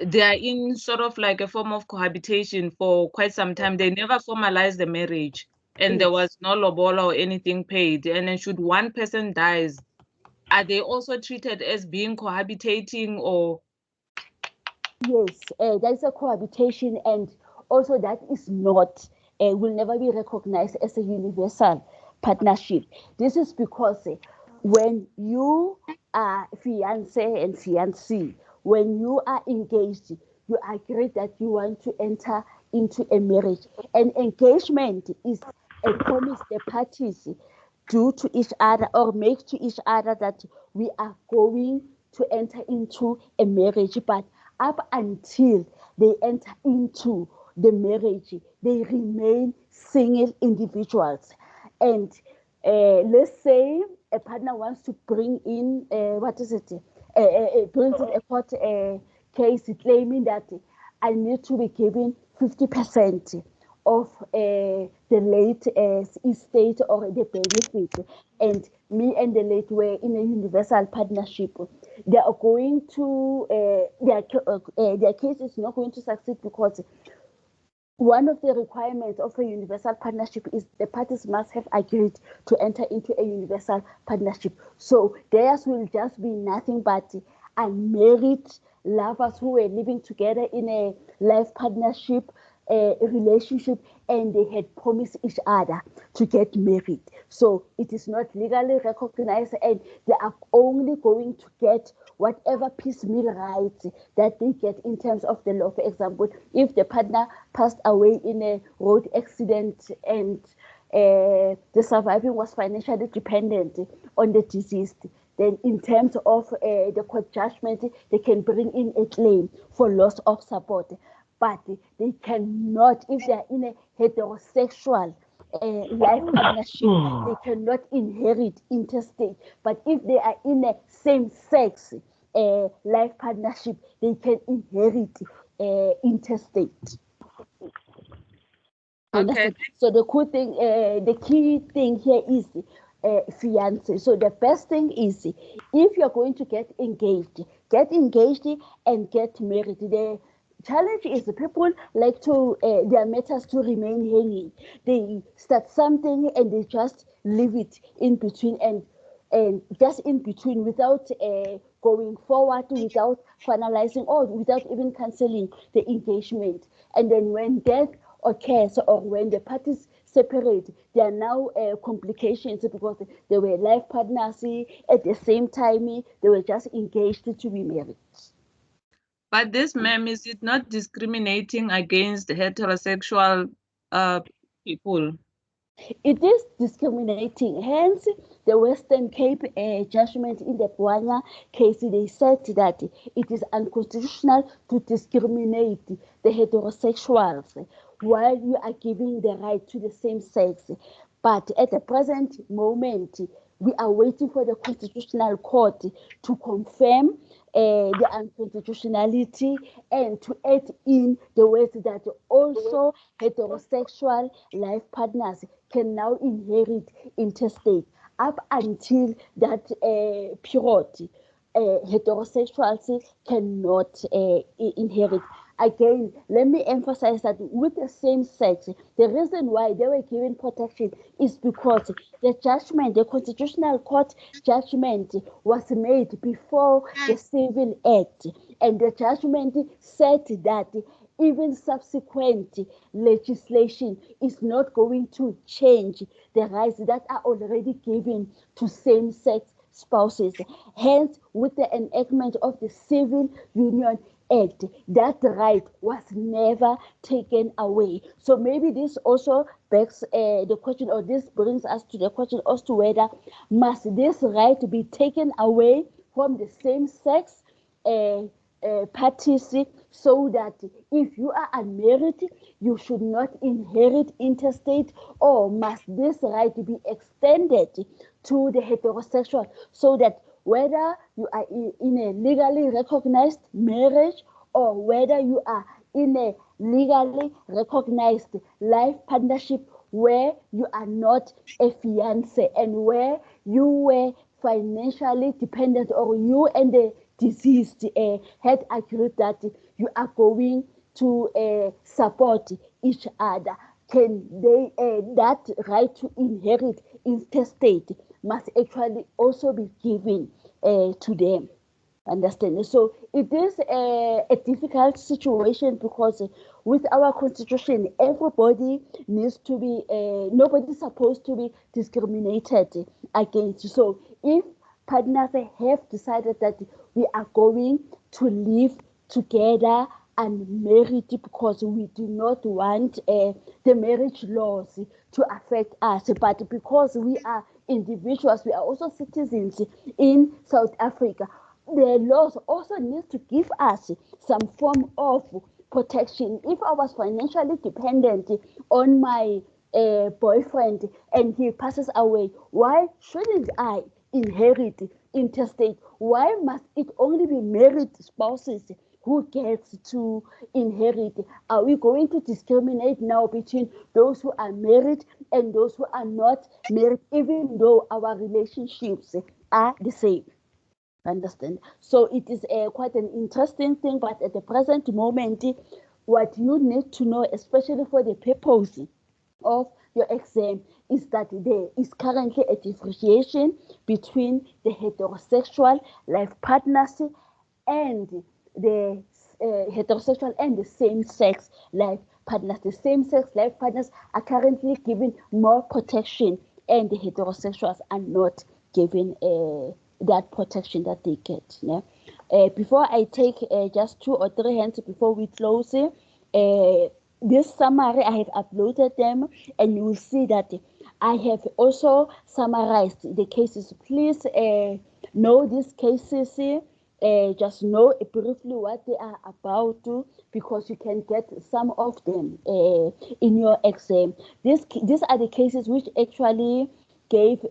they are in sort of like a form of cohabitation for quite some time. They never formalize the marriage, and there was no lobola or anything paid. And then should one person dies, are they also treated as being cohabitating, or? Yes, that is a cohabitation, and also that is not, will never be recognized as a universal partnership. This is because when you are fiance and fiancé, when you are engaged, you agree that you want to enter into a marriage. And engagement is a promise the parties do to each other, or make to each other, that we are going to enter into a marriage. But up until they enter into the marriage, they remain single individuals. And let's say a partner wants to bring in, brings in a court case claiming that I need to be given 50% of the late estate or the benefit, and me and the late were in a universal partnership. They are going to their case is not going to succeed, because one of the requirements of a universal partnership is the parties must have agreed to enter into a universal partnership. So theirs will just be nothing but unmarried lovers who were living together in a life partnership relationship, and they had promised each other to get married. So it is not legally recognized, and they are only going to get whatever piecemeal rights that they get in terms of the law. For example, if the partner passed away in a road accident, and the surviving was financially dependent on the deceased, then in terms of the court judgment, they can bring in a claim for loss of support. but they cannot, if they are in a heterosexual life partnership, they cannot inherit interstate. But if they are in a same-sex life partnership, they can inherit interstate. Okay. So the cool thing, the key thing here is fiance. So the best thing is, if you're going to get engaged and get married. The challenge is people like to their matters to remain hanging. They start something and they just leave it in between, and just in between, without going forward, without finalizing, or without even canceling the engagement. And then when death occurs, or when the parties separate, there are now complications, because they were life partners at the same time, they were just engaged to be married. But this, ma'am, is it not discriminating against heterosexual people? It is discriminating. Hence, the Western Cape judgment in the Bwana case, they said that it is unconstitutional to discriminate the heterosexuals while you are giving the right to the same sex. But at the present moment, we are waiting for the Constitutional Court to confirm the unconstitutionality, and to add in the ways that also heterosexual life partners can now inherit interstate. Up until that period, heterosexuals cannot inherit. Again, let me emphasize that with the same sex, the reason why they were given protection is because the judgment, the Constitutional Court judgment, was made before the Civil Act, and the judgment said that even subsequent legislation is not going to change the rights that are already given to same-sex spouses. Hence, with the enactment of the Civil Union Act, that right was never taken away. So maybe this also begs the question, or this brings us to the question as to whether must this right be taken away from the same sex parties, so that if you are unmarried, you should not inherit interstate, or must this right be extended to the heterosexual, so that whether you are in a legally recognized marriage, or whether you are in a legally recognized life partnership where you are not a fiance, and where you were financially dependent, or you and the deceased had agreed that you are going to support each other, can they that right to inherit interstate must actually also be given to them. Understand? So it is a difficult situation, because with our constitution, everybody needs to be, nobody's supposed to be discriminated against. So if partners have decided that we are going to live together and married, because we do not want the marriage laws to affect us, but because we are individuals, we are also citizens in South Africa, the laws also need to give us some form of protection. If I was financially dependent on my boyfriend and he passes away, why shouldn't I inherit interstate? Why must it only be married spouses who gets to inherit? Are we going to discriminate now between those who are married and those who are not married, even though our relationships are the same? Understand? So it is quite an interesting thing, but at the present moment, what you need to know, especially for the purpose of your exam, is that there is currently a differentiation between the heterosexual life partners and the heterosexual and the same-sex life partners. The same-sex life partners are currently given more protection, and the heterosexuals are not given that protection that they get. Yeah? Before I take just 2 or 3 hands before we close, this summary I have uploaded them, and you will see that I have also summarized the cases. Please know these cases just know briefly what they are about to, because you can get some of them in your exam. These are the cases which actually give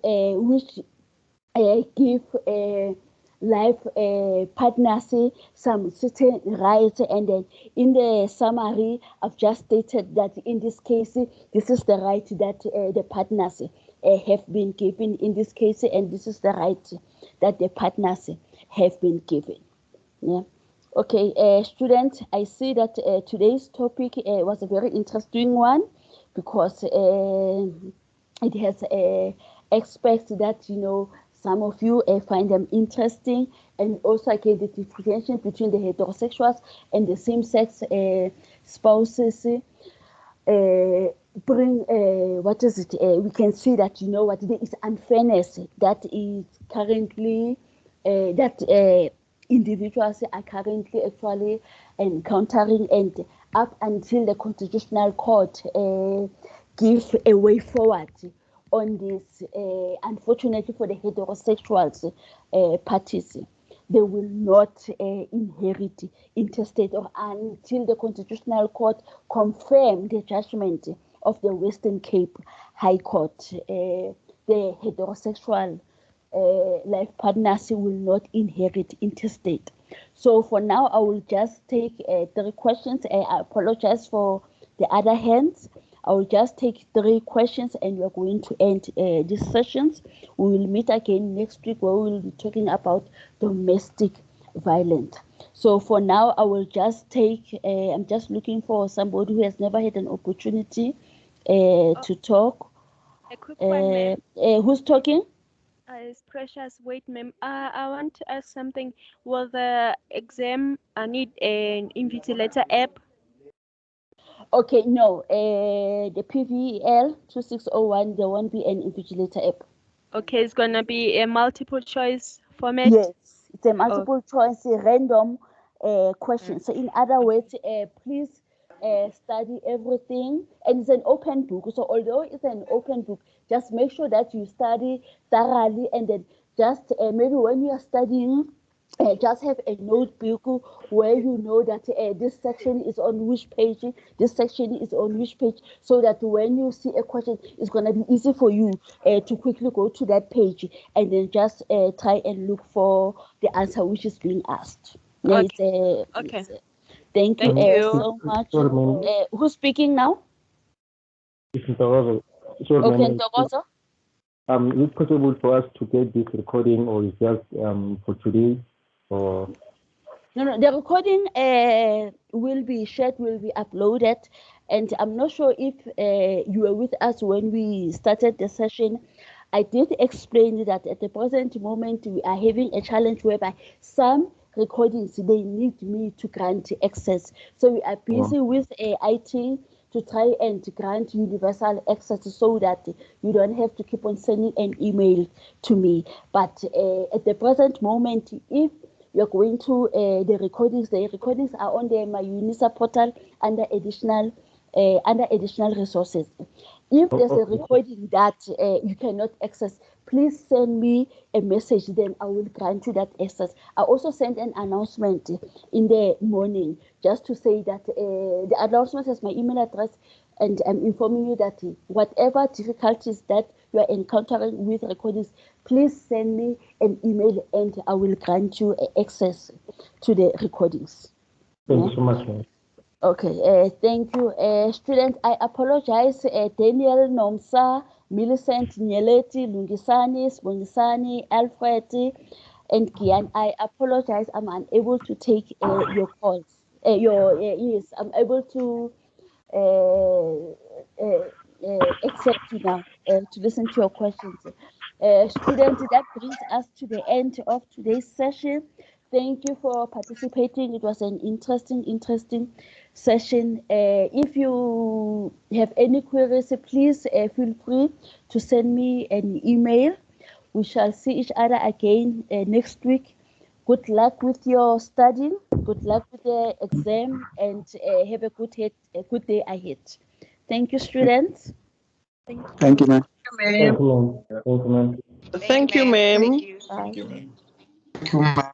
life partners some certain rights, and then in the summary I've just stated that in this case this is the right that the partners have been given in this case, and this is the right that the partners have been given. Yeah. Okay, students, I see that today's topic was a very interesting one, because it has aspects that some of you find them interesting, and also again the differentiation between the heterosexuals and the same-sex spouses bring what is it? We can see that what there is unfairness that is currently that individuals are currently actually encountering, and up until the Constitutional Court give a way forward on this. Unfortunately for the heterosexuals parties, they will not inherit interstate, or until the Constitutional Court confirm the judgment of the Western Cape High Court. The heterosexual life partners will not inherit interstate. So for now, I will just take 3 questions. I apologize for the other hands. I will just take 3 questions, and we are going to end these sessions. We will meet again next week, where we will be talking about domestic violence. So for now, I will just take, I'm just looking for somebody who has never had an opportunity to talk. A quick one, ma'am. Who's talking? It's Precious. Wait, ma'am. I want to ask something. Will the exam need an invigilator app? Okay, no. The PVL2601, there won't be an invigilator app. Okay, it's gonna be a multiple choice format. Yes, it's a multiple choice, random question. So in other words, please study everything, and it's an open book. So although it's an open book, just make sure that you study thoroughly, and then just maybe when you are studying, just have a notebook where you know that this section is on which page, this section is on which page, so that when you see a question, it's going to be easy for you to quickly go to that page, and then just try and look for the answer which is being asked. Yeah, Okay. Okay. Thank you, so much. Sorry, ma'am. Who's speaking now? It's Ntokozo. Sorry, Okay, ma'am. Ntokozo. Is it possible for us to get this recording, or is just for today? Or No, the recording will be shared, will be uploaded, and I'm not sure if you were with us when we started the session. I did explain that at the present moment we are having a challenge whereby some recordings they need me to grant access. So we are busy with IT to try and grant universal access, so that you don't have to keep on sending an email to me. But at the present moment, if you're going to the recordings are on the My UNISA portal under additional resources. If there's a recording that you cannot access, please send me a message, then I will grant you that access. I also sent an announcement in the morning just to say that the announcement has my email address, and I'm informing you that whatever difficulties that you are encountering with recordings, please send me an email, and I will grant you access to the recordings. thank you so much, ma'am. Okay, thank you. Students, I apologize. Daniel, Nomsa, Millicent, Nyeleti, Lungisani, Spongisani, Alfred, and Kian, I apologize. I'm unable to take your calls. Yes, I'm able to accept you now to listen to your questions. Students, that brings us to the end of today's session. Thank you for participating. It was an interesting session. If you have any queries, please feel free to send me an email. We shall see each other again next week. Good luck with your studying. Good luck with the exam, and have a good day ahead. Thank you, students. Thank you, ma'am. Thank you, ma'am. Thank you, ma'am. Thank you, ma'am. Bye. Thank you, ma'am.